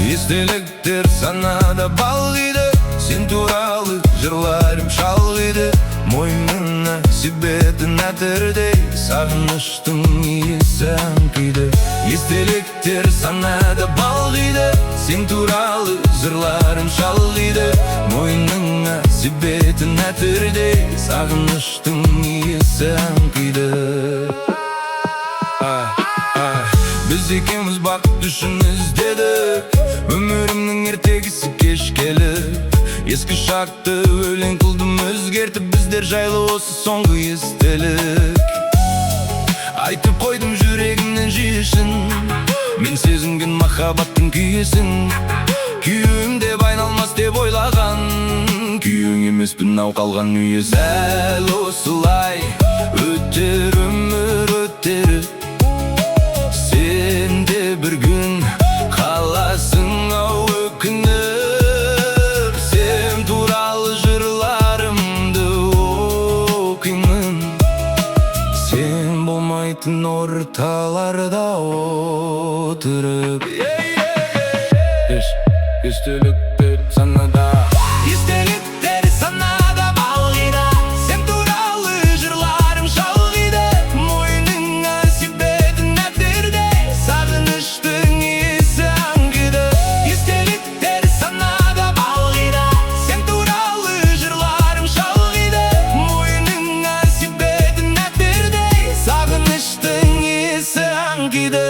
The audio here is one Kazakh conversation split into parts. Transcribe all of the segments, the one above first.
Естеліктер санада балғиды, сен туралы жырларым шалғиды. Мойнына себетін әтірдей, сағыныштың иесі аңқиды. Естеліктер санада балғиды, сен туралы жырларым шалғиды. Мойнына себетін әтірдей, сағыныштың иесі аңқиды. Біз екеуміз бақыт үшін іздедік, өмірімнің ертегісі кешкелі. Ескі шақты өлең қылдым өзгертіп, біздер жайлы осы соңғы естелік. Айтып қойдым жүрегімнен жиішін, мен сезінген махаббаттың күйесін. Күйеуім деп айналмас деп ойлаған, күйеуің емеспін ау қалған үйес. Әл осылай өтер өмір өтер, сен де бір күн қаласың ау өкініп. Сен туралы жырларымды оқимын, сен болмайтын орталарда отырып. Естеліктер санада, естеліктер санада балғиды, сен туралы жырларым шалғиды. Мойныңа себетін әтірдей, сағыныштың иесі аңқиды. Естеліктер санада балғиды, сен туралы жырларым шалғиды. Мойныңа себетін әтірдей, сағыныштың иесі аңқиды.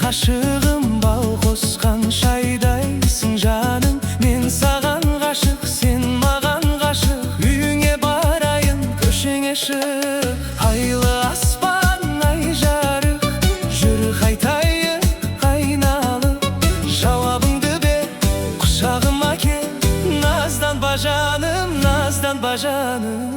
Ғашығым бал қосқан шайдайсың жаным, мен саған ғашық, сен маған ғашық. Үйіңе барайын, көшеңе шық, айлы аспан ай жарық. Жүр қайтайық айналып, жауабыңды бер, құшағыма кел. Назданба жаным, назданба жаным.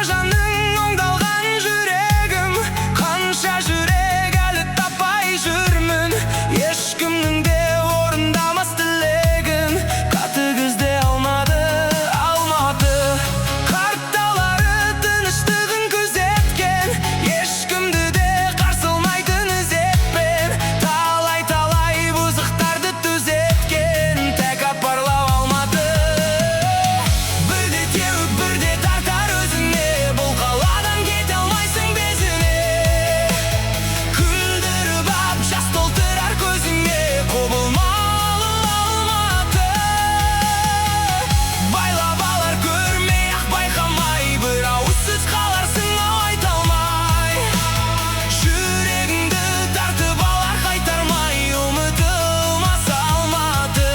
жаның оңдалған жүрегім, қанша жүрек әлі таппай жүрмін. Ешкімнің де орындамас тілегін, қатыгізде алмады Алматы. Қартталары тыныштығын күзеткен, ешкімді де қарсы алмайтын ізетпен. Талай бұзықтарды түзеткен, тек апарлау Алматы. Бірде теуіп бірде тартар өзіне, бұл қаладан кете алмайсың безіне. Күлдіріп ап жас толтырар көзіңе, құбылмалы Алматы. Байлап алар көрмей ақ байқамай, бір ауыз сөз қаларсың ау айта алмай. Жүрегіңді тартып алар қайтармай, ұмытылмас Алматы.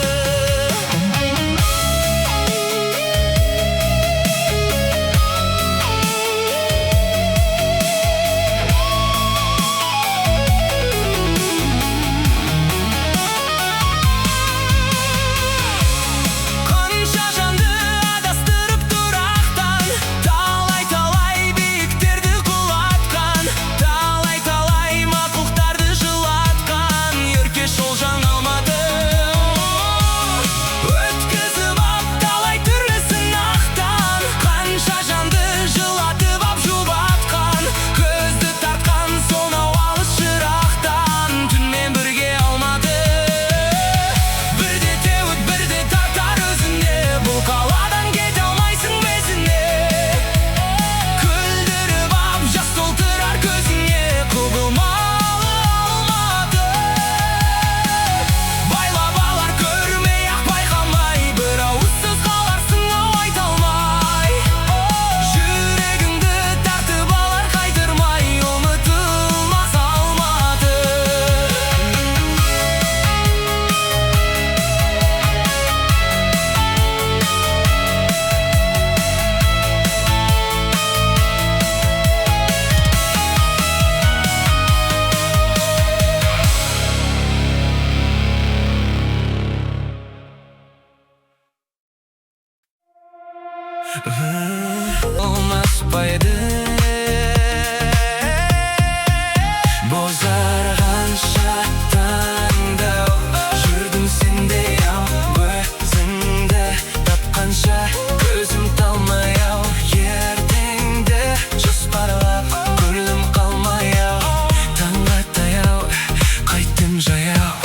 Қанша жанды адастырып тұрақтан, талай биіктерді құлатқан, талай мақұлықтарды жылатқан, еркеш олжаң Алматы. Өткізіп ап талай түрлі сынақтан, қанша жанды жылатып ап жұбатқан, көзді тартқан сонау алыс жырақтан, түнмен бірге Алматы. Бірде теуіп бірде тартар өзіне, бұл қаладан кете алмайсың безіне. Күлдіріп ап жас толтырар көзіңе, құбылмалы Алматы. Байлап алар көрмей ақ байқамай, бір ауыз сөз қаларсың ау айта алмай. Жүрегіңді тартып алар қайтармай, ұмытылмас Алматы. Olmaz paydı bozarған шаттаңда, жүрдім сенде ау, өзіңді тапқанша, көзім талмай ау, ертеңді жоспарлап, көңілім қалмай ау, таңға таяу қайттым жаяу.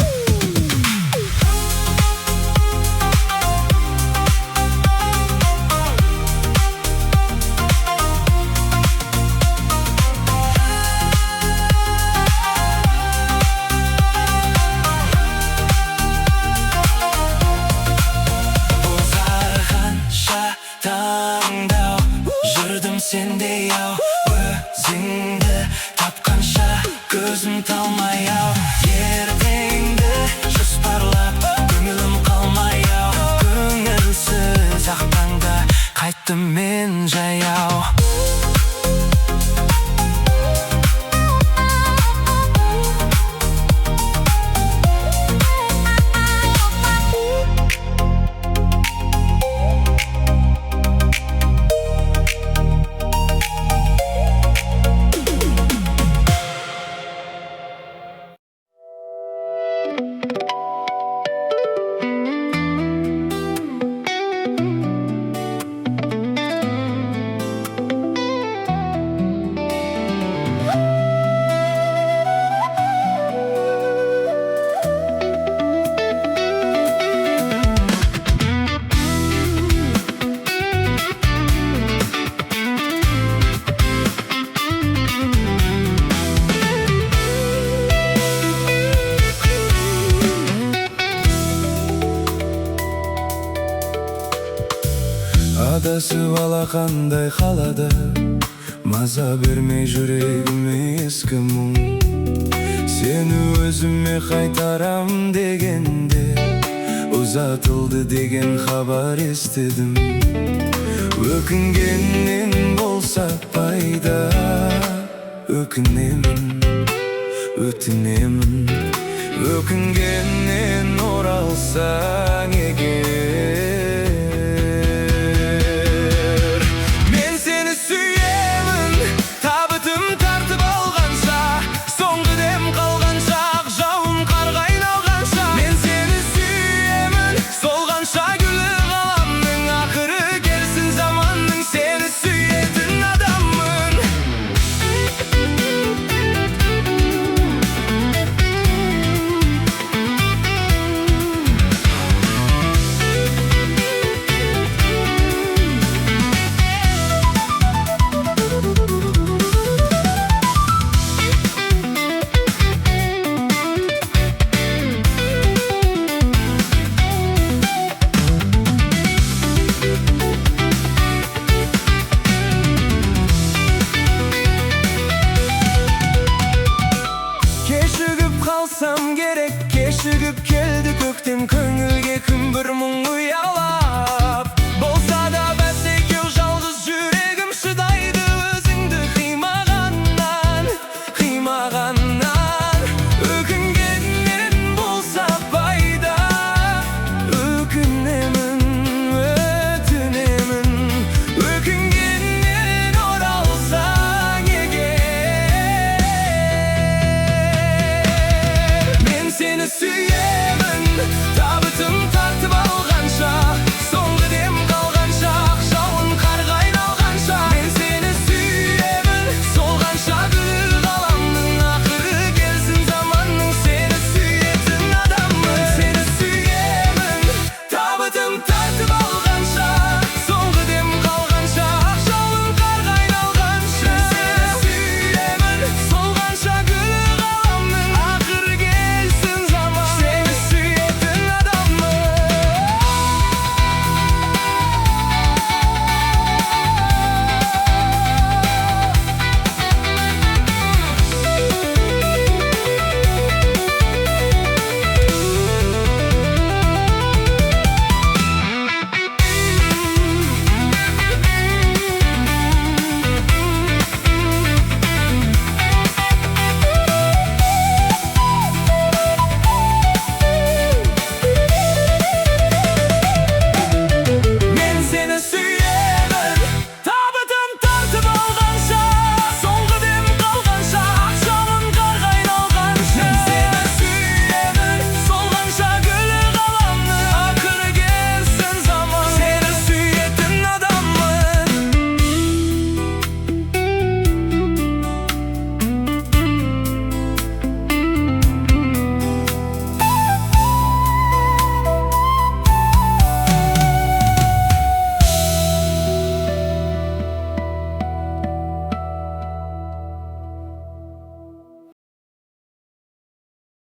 Бозарған шаттаңда, жүрдім сенде ау, өзіңді тапқанша, көзім талмай ау, ертеңді жоспарлап, көңілім қалмай ау, көңілсіз ақ таңда қайттым мен жаяу. Адасып алақандай қалада, маза бермей жүрегіме ескі мұң. Сені өзіме қайтарам дегенде, ұзатылды деген хабар естідім. Өкінгеннен болса пайда, өкінемін, өтінемін. Өкінгеннен оралсаң егер, мен сені сүйемін. төгіп келді көктем көңілге күн бір мұң